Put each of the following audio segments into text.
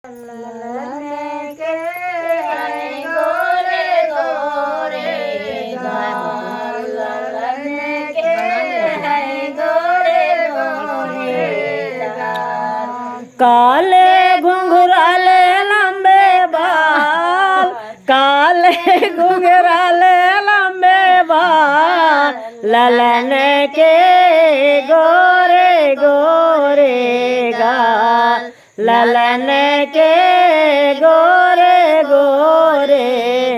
ललने के हैं गोरे गोरे गाल, ललने के हैं गोरे गोरे गाल। काले घुंघराले लंबे बाल, काले घुंघराले लंबे बाल, ललने के गोरे गोरे गाल, ललने के गोरे गोरे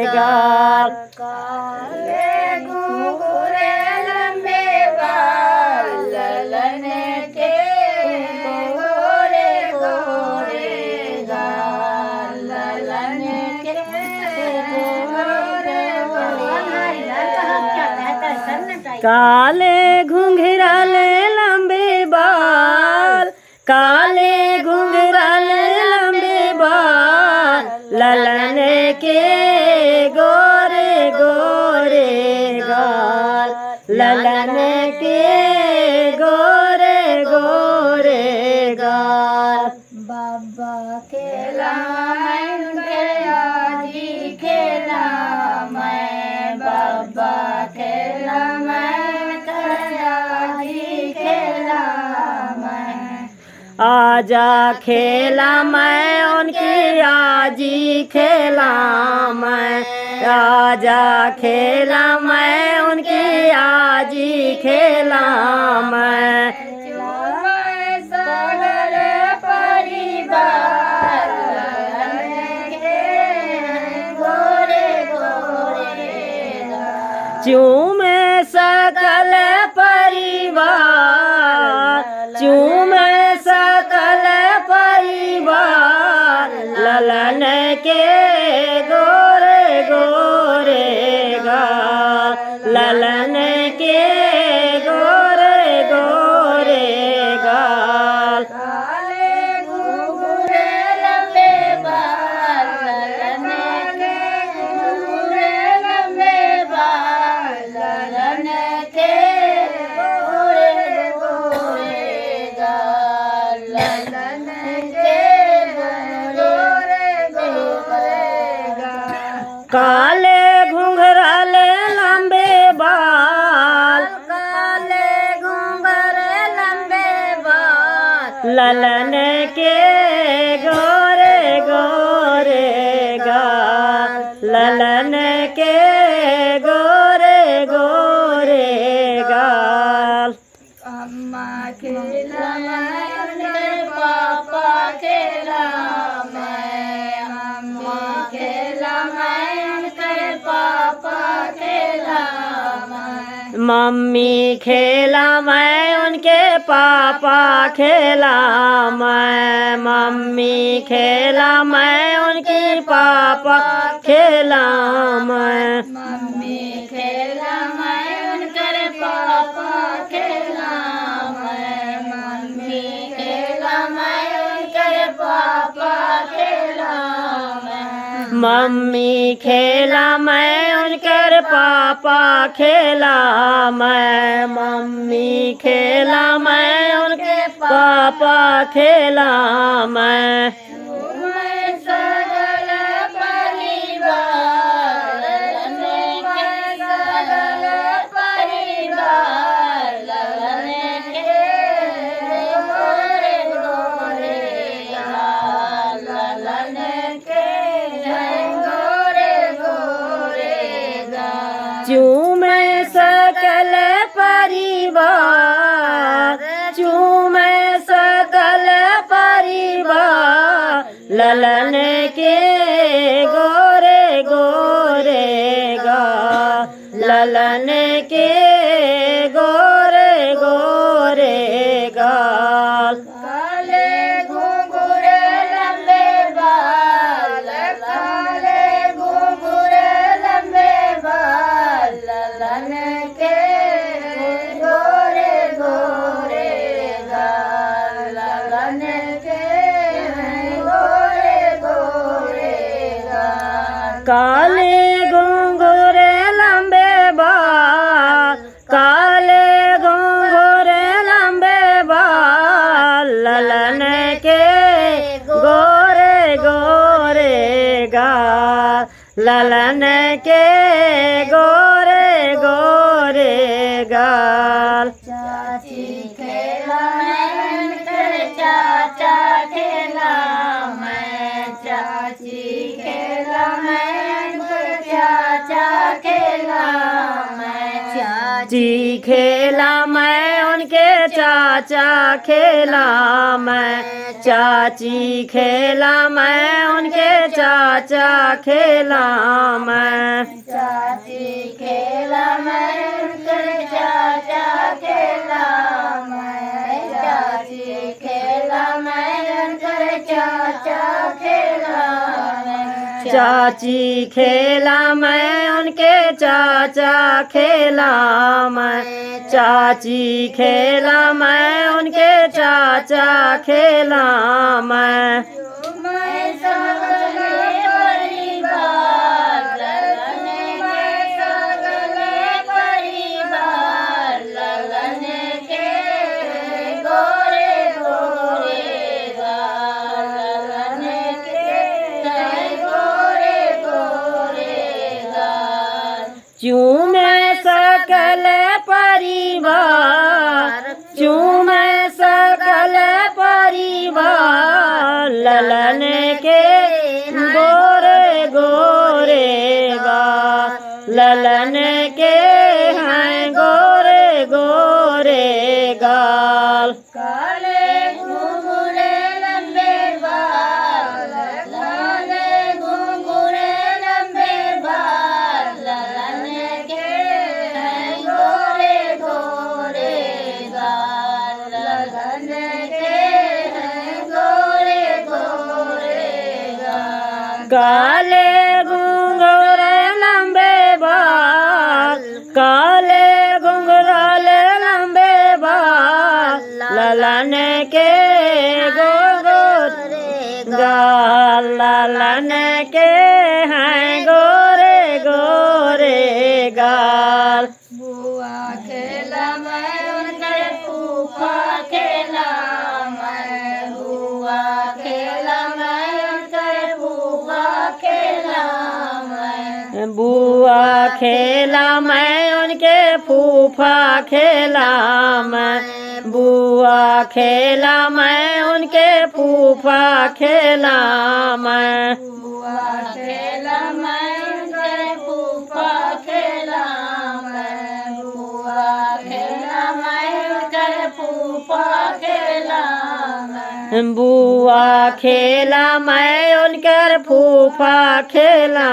गाल। काले घुंघरे लंबे बाल, ललने के गोरे गोरे गाल, ललने के गोरे गोरे गाल। काले घुंघराले लंबे बाल, काले घुंघराले लंबे बाल, ललने के गोरे गोरे गाल, ललने के गोरे गोरे गाल। बाबा खेला मैं उनके आजी खेला मैं, बाबा खेला मैं आजी खेला मैं। आजा खेला मैं उनकी आजी खेला मैं, आजा खेला मैं उनकी आजी खेला मैं। सगल परिवार, ललने के गोरे गोरे गाल। चूमे सकल परिवार, चूमे सकल परिवार, ललन के गोरे गोरे गाल, ललन के गोरे गोरे गाल। काले घुंघरे लंबे बाल, ललने के घुंघरे लंबे बाल, ललने के गोरे गोरे गाल, ललने के गोरे गोरे गाल। काले घुंघराले लंबे बाल, काले घुंघरे लंबे बाल, ललन के गोरे गोरे गाल, ललन के गोरे गोरे गाल। अम्मा खेला मैं उनके पापा खेला मैं, अम्मा खेला मैं उनके पापा खेला मैं। मम्मी खेला मैं उनके पापा खेला मैं, मम्मी खेला मैं उनके पापा खेला मैं। मम्मी खेला मैं उनके पापा खेला मैं, मम्मी खेला मैं उनके पापा खेला मैं। मम्मी खेला मैं उनकर पापा खेला मैं, मम्मी खेला मैं उनके पापा खेला मैं। मैं सगल परिवार, ललने के सगल परिवार, ललने के गोरे गोरे गाल, ललने के गोरे गोरे गाल। चूमे सकल परिवार, चूमे सकल परिवार, ललन के गोरे गोरे गाल, ललन के गोरे गोरे गाल। काले घुंघरे लंबे बाल, काले घुंघरे लंबे बाल, ललने के गोरे गोरे गाल, ललने के गोरे गोरे गाल। काले घुंघरे लंबे बाल, काले घुंघरे लंबे बाल, ललन के गोरे गाल ललन के गोरे गोरे गाल। चाची खेला मैं कर चाचा खेला मैं चाची खेला मैं कर चाचा खेला मैं चाची खेला मैं उनके चाचा खेला मैं चाची खेला मैं उनके चाचा खेला मैं चाची खेला मैं कर चाचा खेला मैं चाची खेला मैं कर चाचा खेला मैं चाची खेला मैं उनके चाचा खेला मैं चाची खेला मैं उनके चाचा खेला मैं सगले परिवार ललन में सगले परिवार ललन के गोरे गोरे गाल ललन के गोरे गोरे गाल। चूमे सकल परिवार चूमे सकल परिवार ललन के गोरे गोरे गाल ललन के हैं गोरे गोरे गाल। काले घुंघरू लंबे बाल काले घुंघरू लंबे बाल ललन के हैं गोरे गोरे गाल ललन के हैं गोरे गोरे गाल। काले घुंघरू लंबे बाल काले घुंघरू लंबे बाल ललन के गोरे गाल ललन के हैं गोरे गोरे गाल। बुआ खेला मैं उनके फूफा खेला मैं बुआ खेला मैं उनके फूफा खेला मैं बुआ खेला मैं उनके फूफा खेला मैं बुआ खेला मैं उनके फूफा खेला मैं बुआ खेला मैं उनके फूफा खेला मैं बुआ खेला मैं उनके फूफा खेला मैं बुआ खेला मैं उनकर फूफा खेला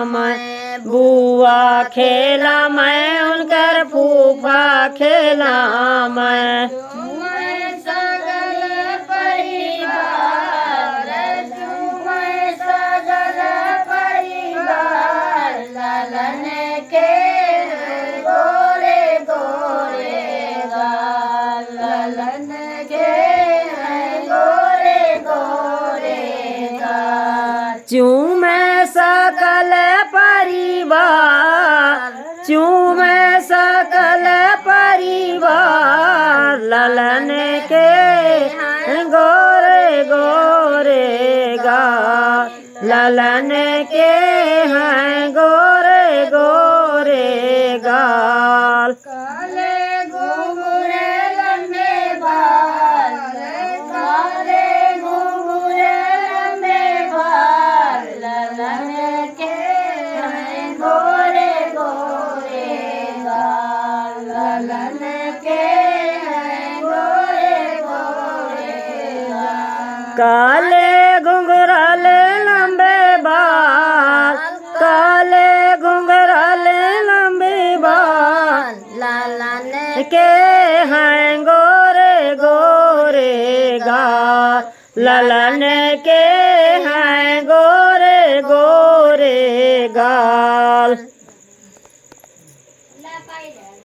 मैं बुआ खेला मैं उनकर फूफा खेला मैं। झूमे सगले परिवार झूमे सगले परिवार ललन के गोरे गोरे गाल ललन के गोरे गोरे गाल। चूमे सकल परिवार चूमे सकल परिवार ललन के गोरे गोरे गाल ललन के हैं गोरे गोरे गाल। काले घुंघरू लंबे बाल काले घुंघरू लंबे बाल ललन के हैं गोरे गोरे गाल ललन के हैं गोरे गोरे गाल। काले घुंघराल लंबे बाल काले घुंघराल लंबे बाल ललन के हैं गोरे गोरे गाल ललन के हैं गोरे गोरे गाल।